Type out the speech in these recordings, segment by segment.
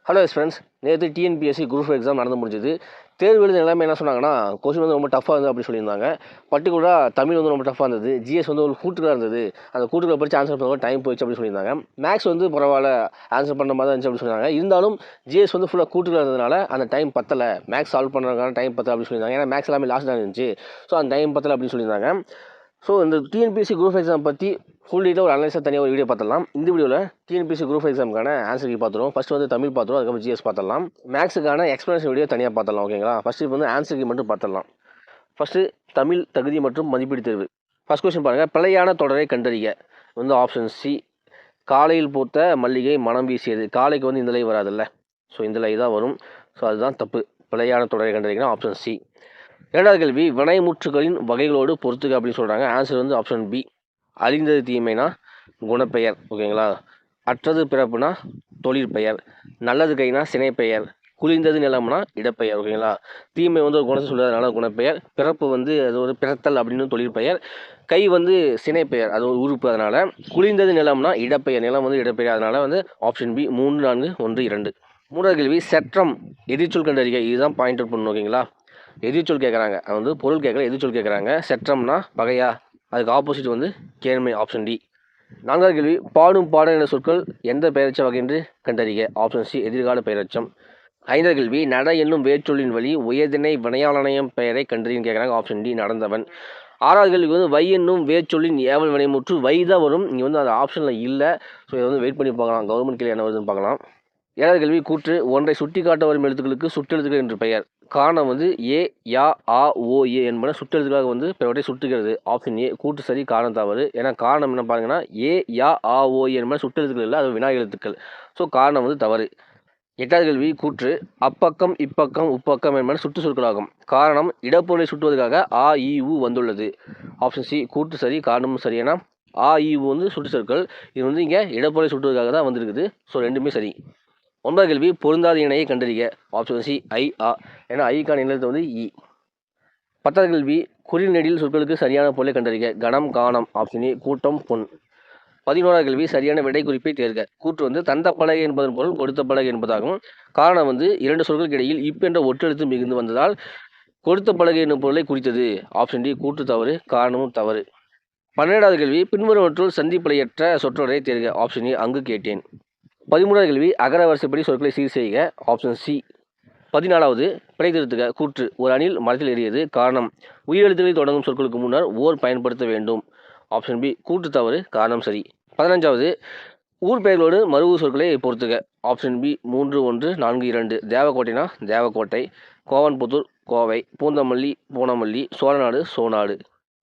Hello friends, நேற்று TNPSC group exam நடந்து முடிஞ்சது. தேர்வு எழுத எல்லாமே என்ன சொன்னாங்கன்னா, கொஸ்டின் வந்து ரொம்ப டஃப்பாக இருந்தது அப்படி சொல்லியிருந்தாங்க. பர்டிகுலராக தமிழ் வந்து ரொம்ப டஃப்பாக இருந்தது, ஜிஎஸ் வந்து ஒரு கூட்டுகளாக இருந்தது, அந்த கூட்டுகளை படித்து ஆன்சர் பண்ணும்போது டைம் போயிடுச்சு அப்படின்னு சொல்லியிருந்தாங்க. மேக்ஸ் வந்து பரவாயில்ல, ஆன்சர் பண்ணுற மாதிரி தான் இருந்துச்சு அப்படின்னு சொன்னாங்க. இருந்தாலும் ஜிஎஸ் வந்து ஃபுல்லாக கூட்டுகளாக இருந்ததுனால அந்த டைம் பத்தலை, மேக்ஸ் சால்வ் பண்ணுறதுக்கான டைம் பத்தலை அப்படின்னு சொல்லியிருந்தாங்க. ஏன்னா மேக்ஸ் எல்லாமே லாஸ்ட் தான் இருந்துச்சு, ஸோ அந்த டைம் பத்தலை அப்படின்னு சொல்லியிருந்தாங்க. ஸோ இந்த டிஎன்பிஎஸ்சி குரூப் எக்ஸாம் பற்றி ஃபுல் டீட்டாக ஒரு அனலைஸாக தனியாக ஒரு வீடியோ பார்த்துடலாம். இந்த வீடியோவில் டிஎன்பிஎஸ்சி குரூப் எக்ஸாமுக்கான ஆன்சர் கீ பார்த்துருவோம். ஃபஸ்ட்டு வந்து தமிழ் பார்த்துருவோம், அதுக்கப்புறம் ஜிஎஸ் பார்த்துடலாம். மேக்ஸுக்கான எக்ஸ்ப்ளனேஷன் வீடியோ தனியாக பார்த்துடலாம். ஓகேங்களா? ஃபஸ்ட்டு இப்போ வந்து ஆன்சர் கீ மட்டும் பார்த்துடலாம். ஃபஸ்ட்டு தமிழ் தகுதி மற்றும் மதிப்பீடு தேர்வு. ஃபஸ்ட் கொஸ்டின் பாருங்கள், பிழையான தொடரை கண்டறிய. வந்து ஆப்ஷன் சி, காலையில் பூத்த மல்லிகை மனம் வீசியது. காலைக்கு வந்து இந்த லை வராதுல்ல, ஸோ இந்த லை தான் வரும். ஸோ அதுதான் தப்பு. பிழையான தொடரை கண்டறிங்கன்னா ஆப்ஷன் சி. இரண்டாவது கேள்வி, வினைமுற்றுகளின் வகைகளோடு பொறுத்துக்க அப்படின்னு சொல்கிறாங்க. ஆன்சர் வந்து ஆப்ஷன் பி, அழிந்தது தீமைனா குணப்பெயர். ஓகேங்களா? அற்றது பிறப்புனா தொழிற்பெயர், நல்லது கைனா சினைப்பெயர், குளிர்ந்தது நிலம்னா இடப்பெயர். ஓகேங்களா? தீமை வந்து ஒரு குணத்தை சொல்றதுனால குணப்பெயர், பிறப்பு வந்து அது ஒரு பிறத்தல் அப்படின்னு தொழிற்பெயர், கை வந்து சினைப்பெயர், அது ஒரு உறுப்பு. அதனால குளிர்ந்தது நிலம்னா இடப்பெயர், நிலம் வந்து இடப்பெயர். அதனால வந்து ஆப்ஷன் பி 3, 4, 1, 2. மூன்றாவது கேள்வி, செற்றம் எதிர்ச்சொல் கண்டறிக. இதுதான் பாயிண்ட் அவுட் பண்ணணும். ஓகேங்களா? எதிர்ச்சொல் கேட்குறாங்க, அது வந்து பொருள் கேட்கல, எதிர்ச்சொல் கேட்குறாங்க. செற்றம்னா பகையா, அதுக்கு ஆப்போசிட் வந்து கேண்மை. Option D. நான்காவது கேள்வி, பாடும் பாடல் என்ற சொற்கள் எந்த பெயரச்ச வகை என்று கண்டறிக. ஆப்ஷன் சி, எதிர்கால பெயரச்சம். ஐந்தாவது கேள்வி, நட என்னும் வேர்ச்சொல்லின் வழி உயர்திணை வினையாளனையம் பெயரை கண்டறின்னு கேட்குறாங்க. ஆப்ஷன் டி, நடந்தவன். ஆறாவது கேள்விக்கு வந்து வை என்னும் வேர்ச்சொல்லின் ஏவல் வினைமுற்று. வை தான் வரும், இங்கே வந்து அது ஆப்ஷனில் இல்லை. ஸோ இதை வந்து வெயிட் பண்ணி பார்க்கலாம், கவர்மெண்ட் கேள்வி என்ன வருதுன்னு பார்க்கலாம். ஏழாவது கேள்வி, கூற்று ஒன்றை சுட்டி காட்ட வரும் எழுத்துக்களுக்கு சுட்டெழுத்துக்கள் என்று பெயர். காரணம் வந்து ஏ, யா, ஆ, ஓ, ஏ என்பன சுட்டெழுத்துக்களாக வந்து பிறவற்றை சுட்டுகிறது. ஆப்ஷன் ஏ, கூற்று சரி, காரணம் தவறு. ஏன்னா காரணம் என்ன பாருங்கன்னா, ஏ, யா, ஆ, ஓ, ஏ என்பன சுட்டெழுத்துக்கள் இல்லை, அது வினா எழுத்துக்கள். ஸோ காரணம் வந்து தவறு. எட்டாவது கேள்வி, கூற்று அப்பக்கம் இப்பக்கம் உப்பக்கம் என்பன சுட்டு சொற்களாகும். காரணம் இடப்பொருளை சுட்டுவதற்காக ஆ, இ, உ வந்துள்ளது. ஆப்ஷன் சி, கூற்று சரி, காரணமும் சரி. ஏன்னா ஆ, இ, உ வந்து சுட்டு சொற்கள், இது வந்து இங்கே இடப்பொருளை சுட்டுவதற்காக தான் வந்திருக்குது. ஸோ ரெண்டுமே சரி. ஒன்பதாவது கேள்வி, பொருந்தாத இணையை கண்டறிக. ஆப்ஷன் சி, ஐ, ஆ. ஏன்னா ஐக்கான இணையத்தை வந்து இ. பத்தாவது கேள்வி, குறில் நெடில் சொற்களுக்கு சரியான பொருளை கண்டறிக. கணம், காணம். ஆப்ஷன் ஏ, கூட்டம், பொன். 11வது கேள்வி, சரியான விடை குறிப்பை தேர்க. கூற்று வந்து தந்த பலகை என்பதன் பொருள் கொடுத்த பலகை என்பதாகும். காரணம் வந்து இரண்டு சொற்களுக்கு இடையில் இப் என்ற ஒற்றெழுத்து மிகுந்து வந்ததால் கொடுத்த பலகை என்னும் பொருளை குறித்தது. ஆப்ஷன் டி, கூற்று தவறு, காரணமும் தவறு. 12வது கேள்வி, பின்வருவற்றுள் சந்திப்பிழையற்ற சொற்றொடரை தேர்க. ஆப்ஷன் ஏ, அங்கு கேட்டேன். 13வது கேள்வி, அகர வரிசைப்படி சொற்களை சீர் செய்க. Option C. 14வது, பிழை திருத்துக. கூற்று ஒரு அணில் மரத்தில் ஏறியது. காரணம் உயிரெழுத்துக்களில் தொடங்கும் சொற்களுக்கு முன்னர் ஓர் பயன்படுத்த வேண்டும். ஆப்ஷன் பி, கூற்று தவறு, காரணம் சரி. 15வது, ஊர் பெயர்களோடு மருவு சொற்களை பொறுத்துக. Option B 3, 1, 4, 2. தேவக்கோட்டைனா தேவக்கோட்டை, கோவன்புத்தூர் கோவை, பூந்தமல்லி பூனமல்லி, சோழநாடு சோநாடு.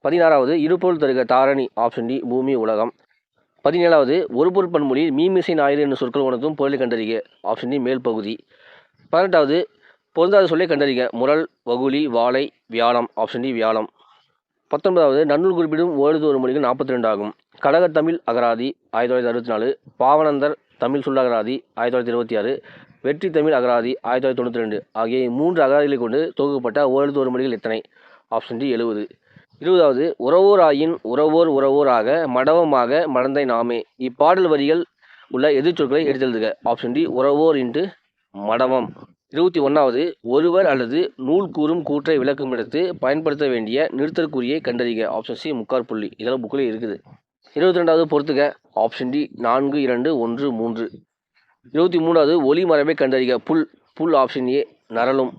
16வது, இருபொருள் தருக. தாரணி. ஆப்ஷன் டி, பூமி உலகம். 17வது, ஒரு பொருட்பன்மொழியில் மீமிசை ஞாயிறு என்னும் சொற்கள் உணர்த்தும் பொருளை கண்டறிக. ஆப்ஷன் டி, மேல் பகுதி. 18வது, பொருந்தாத சொல்லை கண்டறிக. முரல், வகுளி, வாழை, வியாழம். Option D, வியாழம். 19வது, நன்னூல் குறிப்பிடும் ஓரெழுத்து ஒரு மொழிகள் 42 ஆகும். கடகத்தமிழ் அகராதி 1964, பாவனந்தர் தமிழ் சொல்லகராதி 1926, வெற்றி தமிழ் அகராதி 1992 ஆகிய 3 அகராதிகளை கொண்டு தொகுக்கப்பட்ட ஓரெழுத்து ஒரு மொழிகள் எத்தனை? Option D, 70. 20வது, உறவோர் ஆயின் உறவோர் உறவோர் ஆக மடவமாக மடந்தை நாமே. இப்பாடல் வரிகள் உள்ள எதிர்ச்சொற்களை எடுத்தெழுதுக. ஆப்ஷன் டி, உறவோர் இன்ட்டு மடவம். 21வது, ஒருவர் அல்லது நூல் கூறும் கூற்றை விளக்கும் இடத்து பயன்படுத்த வேண்டிய நிறுத்தற்குறியை கண்டறிக. ஆப்ஷன் சி, முக்கார் புள்ளி. இதெல்லாம் புக்கில் இருக்குது. 22வது, பொறுத்துக. Option D, 4, 2, 1, 3. 23வது, ஒலி மரபை கண்டறிக. புல். புல். Option A, நரலும்.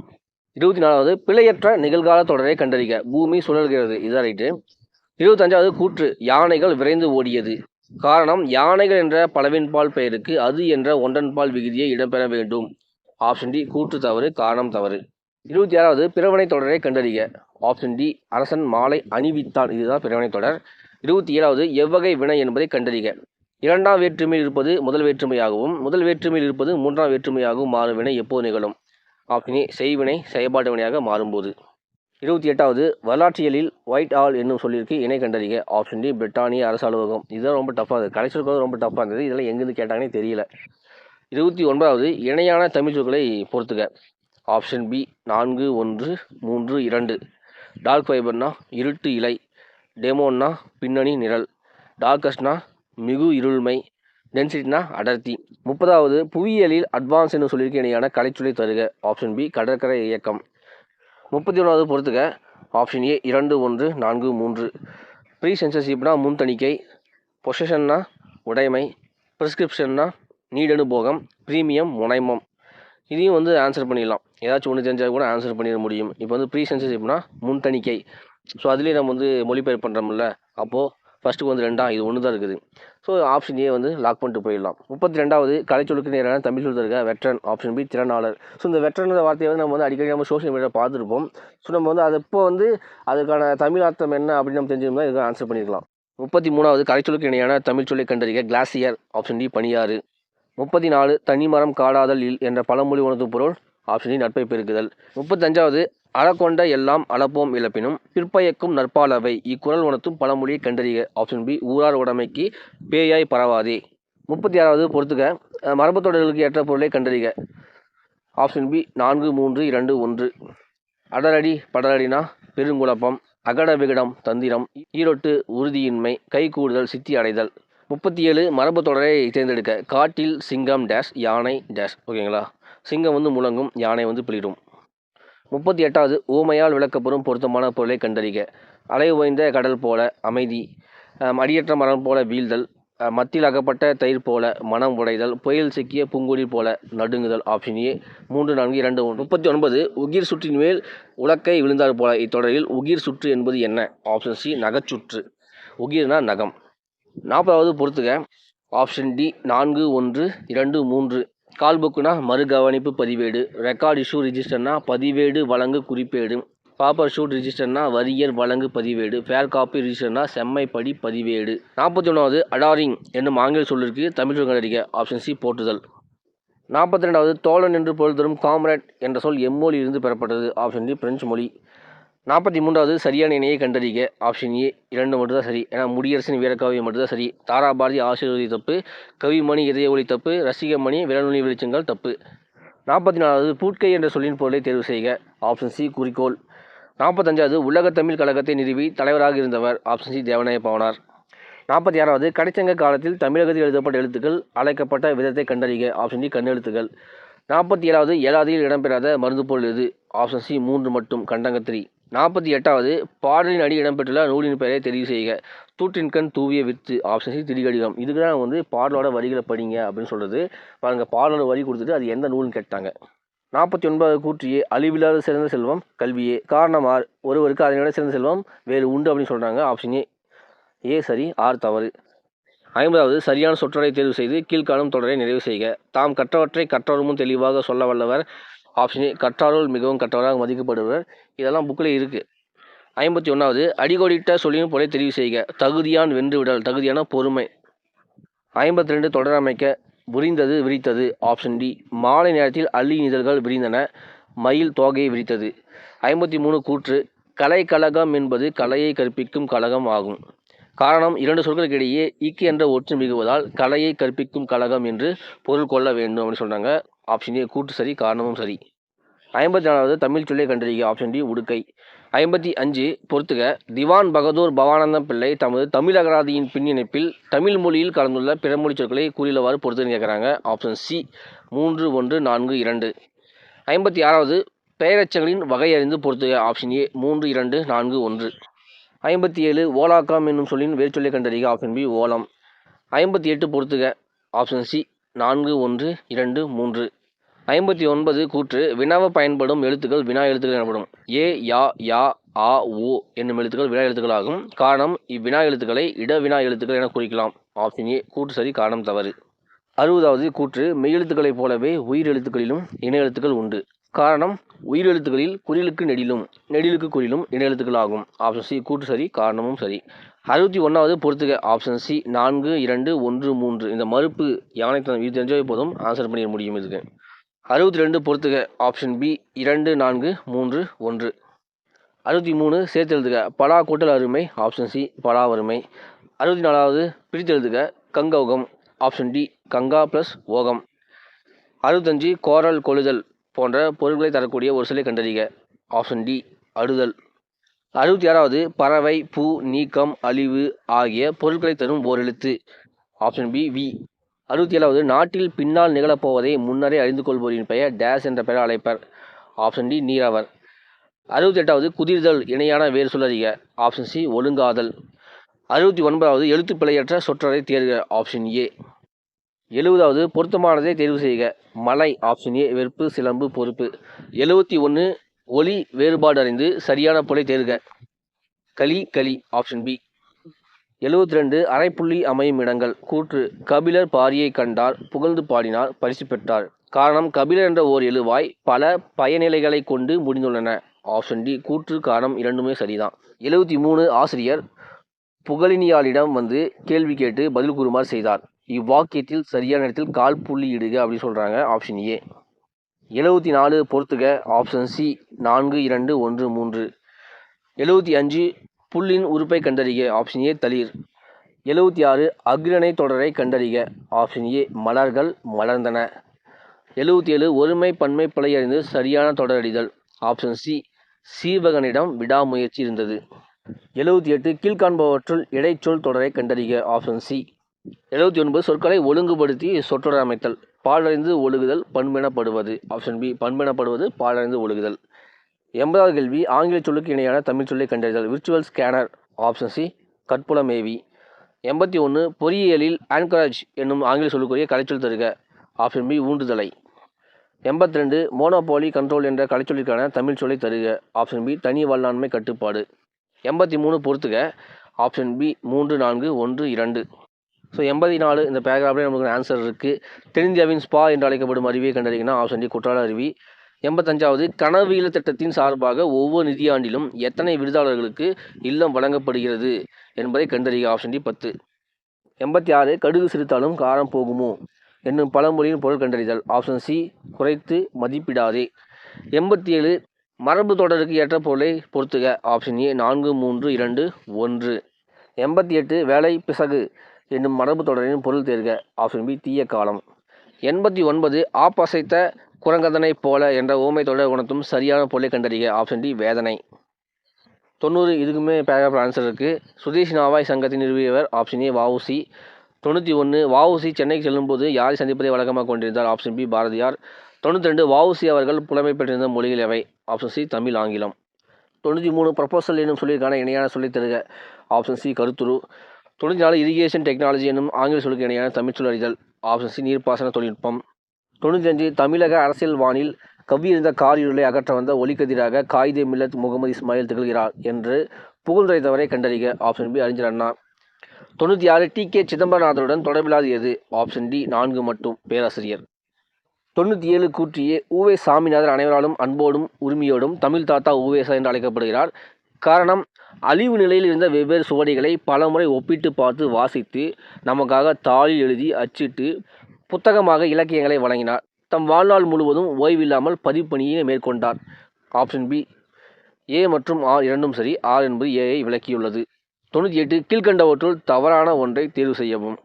24வது, பிழையற்ற நிகழ்கால தொடரை கண்டறிக. பூமி சுழல்கிறது. இதுதான் ரைட்டு. 25வது, கூற்று யானைகள் விரைந்து ஓடியது. காரணம் யானைகள் என்ற பலவின்பால் பெயருக்கு அது என்ற ஒன்றன்பால் விகுதியை இடம்பெற வேண்டும். ஆப்ஷன் டி, கூற்று தவறு, காரணம் தவறு. 26வது, பிறவனை தொடரை கண்டறிக. ஆப்ஷன் டி, அரசன் மாலை அணிவித்தான். இதுதான் பிறவனை தொடர். 27வது, எவ்வகை வினை என்பதை கண்டறிக. இரண்டாம் வேற்றுமையில் இருப்பது முதல் வேற்றுமையாகவும் முதல் வேற்றுமையில் இருப்பது மூன்றாம் வேற்றுமையாகவும் மாறும் வினை எப்போது நிகழும்? ஆப்ஷன் ஏ, செய்வினை செயல்பாட்டு வினையாக மாறும்போது. 28வது, வரலாற்றியலில் ஒயிட் ஆல் என்னும் சொல்லிற்கு இணை கண்டறிக. ஆப்ஷன் டி, பிரிட்டானிய அரசு அலுவலகம். இதுதான் ரொம்ப டஃப்பாக இருந்தது, கடைசி ரொம்ப டஃப்பாக இருந்தது. இதெல்லாம் எங்கேருந்து கேட்டாங்கன்னே தெரியல. 29வது, இணையான தமிழ் சொற்களை பொறுத்துக. Option B 4, 1, 3, 2. டார்க் ஃபைபர்னா இருட்டு இலை, டெமோன்னா பின்னணி நிழல், டார்கஸ்ட்னா மிகு இருள்மை, டென்சிட்டினா அடர்த்தி. 30வது புவியியலில் அட்வான்ஸ் என்று சொல்லியிருக்க இணையான கலைச்சொல்லை தருக. ஆப்ஷன் பி கடற்கரை இயக்கம். 31வது பொறுத்துக. Option A 2 1 4 3. ப்ரீ சென்சர்ஷிப்னா முன் தணிக்கை, பொசஷன்னா உடைமை, ப்ரிஸ்கிரிப்ஷன்னா நீடனுபோகம், ப்ரீமியம் முனைமம். இதையும் வந்து ஆன்சர் பண்ணிடலாம். ஏதாச்சும் ஒன்று தெரிஞ்சால் கூட ஆன்சர் பண்ணிட முடியும். இப்போ வந்து ப்ரீ சென்சர்ஷிப்னா முன் தணிக்கை. ஸோ அதுலேயே நம்ம வந்து மொழிபெயர்ப்பு பண்ணுறோம்ல, அப்போது ஃபஸ்ட்டுக்கு வந்து 2 இது ஒன்று தான் இருக்குது. ஸோ ஆப்ஷன் ஏ வந்து லாக் பண்ணிட்டு போயிடலாம். 32வது கலைச்சொலுக்கு நேரான தமிழ் சொல் தருக. வெட்ரன். ஆப்ஷன் பி திறனாளர். ஸோ இந்த வெட்ரன் வார்த்தையை வந்து நம்ம வந்து அடிக்கடி நம்ம சோஷியல் மீடியாவில் பார்த்துருப்போம். ஸோ நம்ம வந்து அது இப்போ வந்து அதுக்கான தமிழ் அர்த்தம் என்ன அப்படின்னு நம்ம தெரிஞ்சுக்கணும்னா இதுக்கு ஆன்சர் பண்ணிக்கலாம். 33வது கலைச்சொலுக்கு இணையான தமிழ் சொல்லை கண்டறிக. கிளாசியர். ஆப்ஷன் டி பனியாறு. 34 தனிமரம் காடாதல் இல் என்ற பழமொழி உணர்த்தும் பொருள். ஆப்ஷன் டி நட்பை பெருக்குதல். 35வது அறக்கொண்ட எல்லாம் அளப்போம் இழப்பினும் பிற்பயக்கும் நற்பாலவை இக்குறள் உணர்த்தும் பழமொழியை கண்டறிக. ஆப்ஷன் பி ஊரார் உடைமைக்கு பேயாய் பரவாதே. 36வது பொறுத்துக. மரபுத்தொடர்களுக்கு ஏற்ற பொருளை கண்டறிக. Option B 4 3 2 1. அடரடி படரடினா பெருங்குழப்பம், அகட விகடம் தந்திரம், ஈரொட்டு உறுதியின்மை, கைகூடுதல் சித்தி அடைதல். 37 மரபு தொடரை தேர்ந்தெடுக்க. காட்டில் சிங்கம் டேஷ், யானை டேஷ். ஓகேங்களா, சிங்கம் வந்து முழங்கும், யானை வந்து பிளிரும். 38வது ஊமையால் விளக்கப்பெறும் பொருத்தமான பொருளை கண்டறிக. அலை ஓய்ந்த கடல் போல அமைதி, அடியற்ற மரம் போல வீழ்தல், மத்தில் அகப்பட்ட தயிர் போல மனம் உடைதல், புயல் சிக்கிய பூங்குடி போல நடுங்குதல். Option A 3 4 2 1. 39 உகிர் சுற்றின் மேல் உலக்கை விழுந்தார் போல இத்தொடரில் உகிர் சுற்று என்பது என்ன? Option C நகச்சுற்று. உகிர்னா நகம். 40வது பொறுத்துக. Option D 4 1 2 3. கால் புக்குனா மறுகவனிப்பு பதிவேடு, ரெக்கார்ட் இஷ்யூ ரிஜிஸ்டர்னா பதிவேடு வழங்கு குறிப்பேடு, பாப்பர் ஷூட் ரிஜிஸ்டர்னா வரியர் வழங்கு பதிவேடு, ஃபேர் காப்பி ரிஜிஸ்டர்னா செம்மைப்படி பதிவேடு. 41வது அடாரிங் என்னும் ஆங்கில சொல்லிற்கு தமிழ் சொல் கண்டறிக. Option C போற்றுதல். 42வது தோழன் என்று பொருள் தரும் காம்ரேட் என்ற சொல் எம்மொழியில் இருந்து பெறப்பட்டது. ஆப்ஷன் டி பிரெஞ்சு மொழி. 43வது சரியான இணையை கண்டறிக. ஆப்ஷன் ஏ 2 மட்டும்தான் சரி. ஏன்னா முடியரசின் வீரக்காவியம் மட்டும்தான் சரி. தாராபாரதி ஆசிரியர் தப்பு, கவிமணி இதய ஒளி தப்பு, ரசிகமணி விரல்நுனி வெளிச்சங்கள் தப்பு. 44வது பூட்கை என்ற சொல்லின் பொருளை தேர்வு செய்க. ஆப்ஷன் சி குறிக்கோள். 45வது உலக தமிழ் கழகத்தை நிறுவி தலைவராக இருந்தவர். Option C Devaneya Pavanar. 46வது கடைச்சங்க காலத்தில் தமிழகத்தில் எழுதப்பட்ட எழுத்துக்கள் அழைக்கப்பட்ட விதத்தை கண்டறிக. Option D கண்ணெழுத்துக்கள். 47வது ஏழாதியில் இடம்பெறாத மருந்து பொருள் எது? ஆப்ஷன் சி 3 மட்டும் கண்டங்கத்திரி. 48வது பாடலின் அடி இடம்பெற்றுள்ள நூலின் பெயரை தெரிவு செய்க. தூற்றின்கண் தூவிய வித்து. Option C Thirikadugam. இதுக்கு தான் வந்து பாடலோட வரிகளை படிங்க அப்படின்னு சொல்கிறது. பாருங்கள், பாடலோட வரி கொடுத்துட்டு அது எந்த நூல்னு கேட்டாங்க. 49வது கூற்றியே அழிவில்லாத சிறந்த செல்வம் கல்வியே. காரணமார் ஒருவருக்கு அதனை விட சிறந்த செல்வம் வேறு உண்டு அப்படின்னு சொல்கிறாங்க. ஆப்ஷன் ஏ சரி, ஆர் தவறு. 50வது சரியான சொற்றொடரை தேர்வு செய்து கீழ்காணும் தொடரை நிறைவு செய்க. தாம் கற்றவற்றை கற்றவரும் தெளிவாக சொல்ல வல்லவர். ஆப்ஷன் ஏ கற்றாரோல் மிகவும் கற்றவராக மதிக்கப்படுவர். இதெல்லாம் புக்கில் இருக்குது. 51வது அடிகோடிட்ட சொல்லின் பொருளை தெரிவு செய்க. தகுதியான் வென்று விடல். தகுதியான பொறுமை. 52 தொடர் அமைக்க. புரிந்தது விரித்தது. ஆப்ஷன் டி மாலை நேரத்தில் அல்லி நிதழ்கள் விரிந்தன, மயில் தோகையை விரித்தது. 53 கூற்று. கலை கழகம் என்பது கலையை கற்பிக்கும் கழகம் ஆகும். காரணம் 2 சொற்களுக்கு இடையே இக்கு என்ற ஒற்று மிகுவதால் கலையை கற்பிக்கும் கழகம் என்று பொருள் கொள்ள வேண்டும் அப்படின்னு சொல்கிறாங்க. ஆப்ஷன் ஏ கூற்று சரி, காரணமும் சரி. 54வது தமிழ் சொல்லை கண்டறிக. ஆப்ஷன் டி உடுக்கை. 55 பொறுத்துக. திவான் பகதூர் பவானந்தம் பிள்ளை தமது தமிழ் அகராதியின் பின்னிணைப்பில் தமிழ் மொழியில் கலந்துள்ள பிறமொழி சொற்களை கூறியவாறு பொறுத்துன்னு கேட்குறாங்க. Option C 3 1 4 2. 56வது பெயரெச்சங்களின் வகை அறிந்து பொறுத்துக. Option A 3 2 4 1. 57 ஓலாக்காம் என்னும் சொல்லின் வேறு சொல்லை கண்டறிக. ஆப்ஷன் பி ஓலம். 58 பொறுத்துக. Option C 4 1 2 3. 59 கூற்று. வினாவ பயன்படும் எழுத்துக்கள் வினா எழுத்துக்கள் எனப்படும். ஏ யா யா ஆ ஓ என்னும் எழுத்துக்கள் வினா எழுத்துக்களாகும். காரணம் இவ்வினா எழுத்துக்களை இடவினா எழுத்துக்கள் என குறிக்கலாம். ஆப்ஷன் ஏ கூற்று சரி, காரணம் தவறு. 60வது கூற்று. மெய்யெழுத்துக்களைப் போலவே உயிர் எழுத்துக்களிலும் இன எழுத்துக்கள் உண்டு. காரணம் உயிர் எழுத்துக்களில் குறிலுக்கு நெடிலும் நெடிலுக்கு குறிலும் இன எழுத்துக்கள் ஆகும். ஆப்ஷன் சி கூற்று சரி, காரணமும் சரி. 61வது பொறுத்துக. Option C 4 2 1 3. இந்த மறுப்பு யானை இது தெரிஞ்சவே போதும், ஆன்சர் பண்ணிட முடியும் இதுக்கு. 62 பொறுத்துக. Option B 2 4 3 1. 63 சேர்த்து எழுதுக. பலா கூட்டல் அருமை. ஆப்ஷன் சி பலா வறுமை. 64வது பிரித்து எழுதுக. கங்கௌகம். ஆப்ஷன் டி கங்கா ப்ளஸ் ஓகம். 65 கோரல் கொழுதல் போன்ற பொருட்களை தரக்கூடிய ஒரு சொல்லை கண்டறிக. Option D அடுதல். 66வது பறவை, பூ, நீக்கம், அழிவு ஆகிய பொருட்களை தரும் ஓர் எழுத்து. Option P V. 67வது நாட்டில் பின்னால் நிகழப்போவதை முன்னரே அறிந்து கொள்வோரின் பெயர் டேஸ் என்ற பெயர் அழைப்பர். Option D நீரவர். 68வது குதிர்தல் இணையான வேறு சொல்லறிக. Option C ஒழுங்காதல். 69வது எழுத்துப்பிழையற்ற சொற்றொடரை தேர்க. Option A. 70வது பொருத்தமானதை தேர்வு செய்க. மலை. ஆப்ஷன் ஏ வெறுப்பு சிலம்பு பொறுப்பு. 71 ஒலி வேறுபாடு அறிந்து சரியான பொருளை தேர்க. களி களி. Option B. 72 அரைப்புள்ளி அமையும் இடங்கள். கூற்று கபிலர் பாரியை கண்டார் புகழ்ந்து பாடினார் பரிசு பெற்றார். காரணம் கபிலர் என்ற ஓர் எழுவாய் பல பயனிலைகளை கொண்டு முடிந்துள்ளன. ஆப்ஷன் டி கூற்று காரணம் இரண்டுமே சரிதான். 73 ஆசிரியர் புகழினியாளிடம் வந்து கேள்வி கேட்டு பதில் கூறுமாறு செய்தார். இவ்வாக்கியத்தில் சரியான இடத்தில் கால் புள்ளி இடுக அப்படின்னு சொல்கிறாங்க. Option A. 74 பொறுத்துக. Option C 4 2 1 3. 75 புல்லின் உறுப்பை கண்டறிக. ஆப்ஷன் ஏ தளிர். 76 அக்ரணை தொடரை கண்டறிக. ஆப்ஷன் ஏ மலர்கள் மலர்ந்தன. 77 ஒருமை பன்மை பிழையறிந்து சரியான தொடரடிதல். ஆப்ஷன் சி சீவகனிடம் விடாமுயற்சி இருந்தது. 78 கீழ்காண்பவற்றுள் இடைச்சொல் தொடரை கண்டறிக. Option C. 79 சொற்களை ஒழுங்குபடுத்தி சொற்றொடர் அமைத்தல். பாலறிந்து ஒழுகுதல் பண்பெனப்படுவது. Option B பண்பெனப்படுவது பாலறிந்து ஒழுகுதல். 80வது கேள்வி ஆங்கில சொல்லுக்கு இணையான தமிழ் சொல்லை கண்டறிதல். Virtual scanner. ஆப்ஷன் சி கற்புலமேவி. 81 பொறியியலில் ஆன்கரேஜ் என்னும் ஆங்கில சொல்லுக்குரிய கலைச்சொல் தருக. ஆப்ஷன் பி ஊண்டுதலை. 82 மோனோபோலி கண்ட்ரோல் என்ற கலைச்சொல்லிற்கான தமிழ் சொல்லை தருக. ஆப்ஷன் பி தனி வல்லாண்மை கட்டுப்பாடு. 83 பொறுத்துக. Option B 3 4 1 2. ஸோ 84 இந்த பேராகிராஃபில் நமக்கு ஆன்சர் இருக்குது. தென்னிந்தியாவின் ஸ்பா என்று அழைக்கப்படும் அருவியை கண்டறிங்கன்னா ஆப்ஷன் டி குற்றால அருவி. 85வது கனவியல் திட்டத்தின் சார்பாக ஒவ்வொரு நிதியாண்டிலும் எத்தனை விருதாளர்களுக்கு இல்லம் வழங்கப்படுகிறது என்பதை கண்டறிக. Option D 10. 86 கடுகு சிரித்தாலும் காரம் போகுமோ என்னும் பழமொழியின் பொருள் கண்டறிதல். ஆப்ஷன் சி குறைத்து மதிப்பிடாதே. 87 மரபு தொடருக்கு ஏற்ற பொருளை பொறுத்துக. Option A 4 3 2 1. 88 வேலை பிசகு என்னும் மரபு தொடரின் பொருள் தேர்க. ஆப்ஷன் பி தீய காலம். 89 ஆப்பசைத்த குரங்கதனை போல என்ற ஓமை தொடர் உணர்த்தும் சரியான பொருளை கண்டறிக. ஆப்ஷன் டி வேதனை. 90 இதுக்குமே பேராகிராஃப் ஆன்சர் இருக்குது. சுதேசி நாவாய் சங்கத்தை நிறுவியவர். Option A VOC. 91 வஉசி சென்னைக்கு செல்லும்போது யாரை சந்திப்பதை வழக்கமாக கொண்டிருந்தார். Option B Bharathiyar. 92 வஉசி அவர்கள் புலமை பெற்றிருந்த மொழிகள் எவை. ஆப்ஷன் சி தமிழ் ஆங்கிலம். 93 ப்ரொபோசல் என்னும் சொல்லிற்கான இணையான சொல்லை தருக. ஆப்ஷன் சி கருத்துரு. 94 இரிகேஷன் டெக்னாலஜி என்னும் ஆங்கில சொல்லுக்கு இணையான தமிழ் சொல் அறிதல். ஆப்ஷன் சி நீர்ப்பாசன தொழில்நுட்பம். 95 தமிழக அரசியல் வானில் கவ்வியிருந்த காரிருளை அகற்ற வந்த ஒளிக்கதிராக காயிதே மில்லத் முகமது இஸ்மாயில் திகழ்கிறார் என்று புகழ்ந்துரைத்தவரை கண்டறிக. ஆப்ஷன் பி அறிஞர் அண்ணா. 96 டி.கே. சிதம்பரநாதருடன் தொடர்பில்லாது எது. ஆப்ஷன் டி 4 மட்டும் பேராசிரியர். 97 கூற்றியே உவே சாமிநாதர் அனைவராலும் அன்போடும் உரிமையோடும் தமிழ் தாத்தா உவேசா என்று அழைக்கப்படுகிறார். காரணம் அழிவு நிலையில் இருந்த வெவ்வேறு சுவடிகளை பலமுறை ஒப்பிட்டு பார்த்து வாசித்து நமக்காக தாளில் எழுதி அச்சிட்டு புத்தகமாக இலக்கியங்களை வழங்கினார். தம் வாழ்நாள் முழுவதும் ஓய்வில்லாமல் பதிப்பணியை மேற்கொண்டார். ஆப்ஷன் பி ஏ மற்றும் ஆர் இரண்டும் சரி. ஆர் என்பது ஏஐ விளக்கியுள்ளது. 98 கீழ்கண்டவற்றுள் தவறான ஒன்றை தேர்வு செய்யவும்.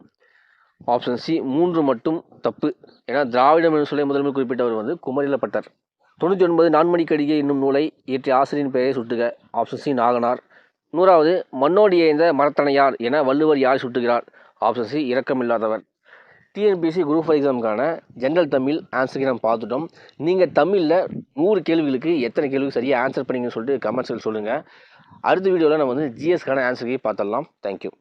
ஆப்ஷன் சி 3 மட்டும் தப்பு. ஏன்னா திராவிடம் என்று சொல்லை முதன்மை குறிப்பிட்டவர் குமரிலப்பட்டர். 99 நான்மணிக்கடிகை என்னும் நூலை இயற்றிய ஆசிரியரின் பெயரை சுட்டுக. Option C Naganar. 100வது மண்ணோடி ஏய்ந்த மரத்தனையார் என வள்ளுவர் யாரை சுட்டுகிறார். ஆப்ஷன் சி இரக்கமில்லாதவர். டிஎன்பிஎஸ்சி குரூப் 5 எக்ஸாமுக்கான ஜென்ரல் தமிழ் ஆன்சருக்கு நம்ம பார்த்துட்டோம். நீங்கள் தமிழில் 100 கேள்விகளுக்கு எத்தனை கேள்விக்கு சரியாக ஆன்சர் பண்ணீங்கன்னு சொல்லிட்டு கமெண்ட்ஸில் சொல்லுங்கள். அடுத்த வீடியோவில் நம்ம ஜிஎஸ்க்கான ஆன்சருக்கு பார்த்துடலாம். தேங்க்யூ.